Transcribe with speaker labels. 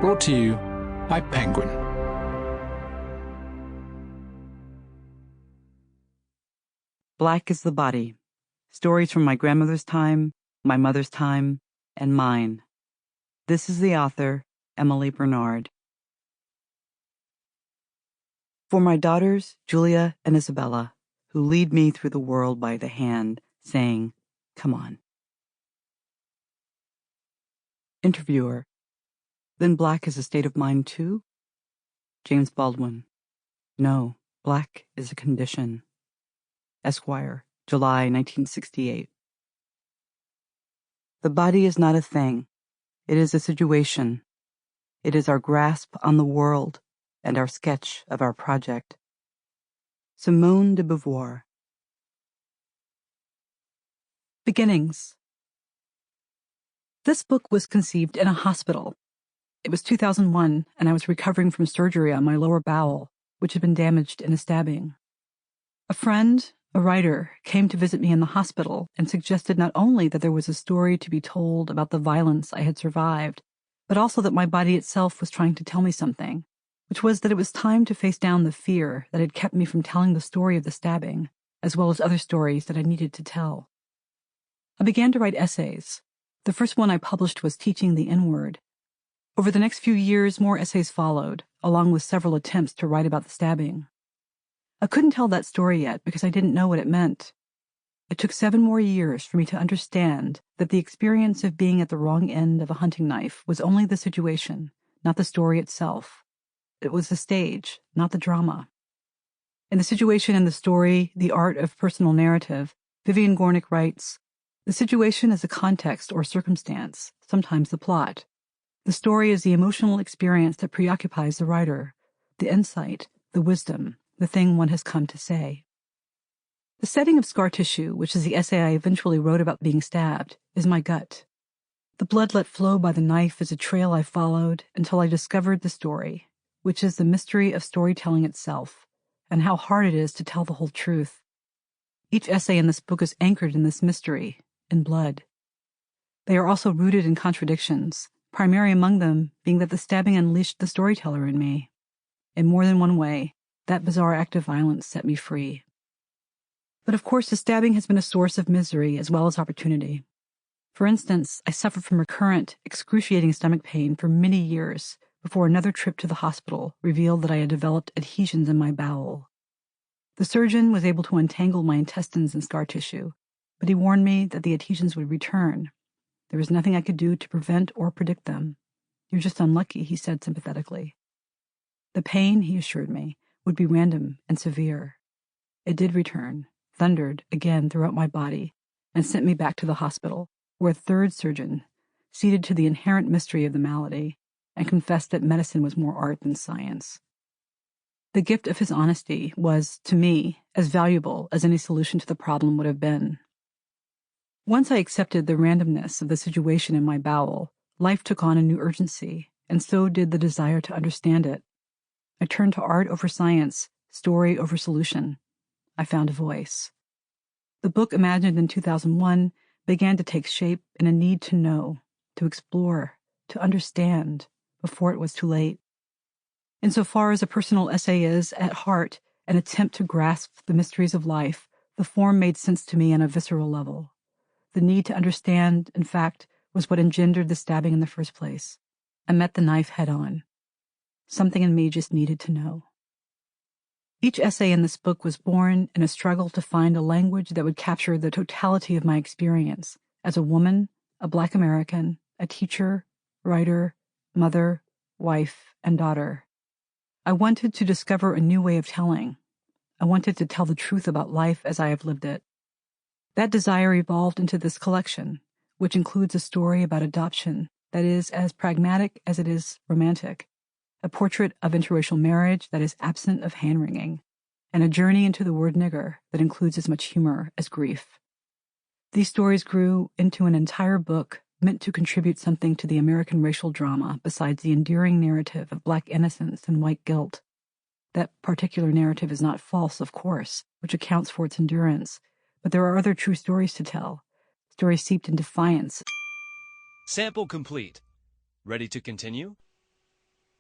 Speaker 1: Brought to you by Penguin.
Speaker 2: Black is the Body. Stories from my grandmother's time, my mother's time, and mine. This is the author, Emily Bernard. For my daughters, Julia and Isabella, who lead me through the world by the hand, saying, "Come on." Interviewer: Then black is a state of mind too? James Baldwin: No, black is a condition. Esquire, July 1968. The body is not a thing. It is a situation. It is our grasp on the world and our sketch of our project. Simone de Beauvoir. Beginnings. This book was conceived in a hospital. It was 2001, and I was recovering from surgery on my lower bowel, which had been damaged in a stabbing. A friend, a writer, came to visit me in the hospital and suggested not only that there was a story to be told about the violence I had survived, but also that my body itself was trying to tell me something, which was that it was time to face down the fear that had kept me from telling the story of the stabbing, as well as other stories that I needed to tell. I began to write essays. The first one I published was Teaching the Inward. Over the next few years, more essays followed, along with several attempts to write about the stabbing. I couldn't tell that story yet because I didn't know what it meant. It took 7 more years for me to understand that the experience of being at the wrong end of a hunting knife was only the situation, not the story itself. It was the stage, not the drama. In The Situation and the Story, The Art of Personal Narrative, Vivian Gornick writes, "The situation is a context or circumstance, sometimes the plot. The story is the emotional experience that preoccupies the writer, the insight, the wisdom, the thing one has come to say." The setting of Scar Tissue, which is the essay I eventually wrote about being stabbed, is my gut. The blood let flow by the knife is a trail I followed until I discovered the story, which is the mystery of storytelling itself, and how hard it is to tell the whole truth. Each essay in this book is anchored in this mystery, in blood. They are also rooted in contradictions, primary among them being that the stabbing unleashed the storyteller in me. In more than one way, that bizarre act of violence set me free. But of course, the stabbing has been a source of misery as well as opportunity. For instance, I suffered from recurrent, excruciating stomach pain for many years before another trip to the hospital revealed that I had developed adhesions in my bowel. The surgeon was able to untangle my intestines and scar tissue, but he warned me that the adhesions would return. There was nothing I could do to prevent or predict them. "You're just unlucky," he said sympathetically. The pain, he assured me, would be random and severe. It did return, thundered again throughout my body, and sent me back to the hospital, where a third surgeon, ceded to the inherent mystery of the malady, and confessed that medicine was more art than science. The gift of his honesty was, to me, as valuable as any solution to the problem would have been. Once I accepted the randomness of the situation in my bowel, life took on a new urgency, and so did the desire to understand it. I turned to art over science, story over solution. I found a voice. The book, imagined in 2001, began to take shape in a need to know, to explore, to understand, before it was too late. Insofar as a personal essay is, at heart, an attempt to grasp the mysteries of life, the form made sense to me on a visceral level. The need to understand, in fact, was what engendered the stabbing in the first place. I met the knife head-on. Something in me just needed to know. Each essay in this book was born in a struggle to find a language that would capture the totality of my experience as a woman, a Black American, a teacher, writer, mother, wife, and daughter. I wanted to discover a new way of telling. I wanted to tell the truth about life as I have lived it. That desire evolved into this collection, which includes a story about adoption that is as pragmatic as it is romantic, a portrait of interracial marriage that is absent of hand-wringing, and a journey into the word nigger that includes as much humor as grief. These stories grew into an entire book meant to contribute something to the American racial drama besides the endearing narrative of Black innocence and white guilt. That particular narrative is not false, of course, which accounts for its endurance, but there are other true stories to tell, stories steeped in defiance.
Speaker 3: Sample complete. Ready to continue?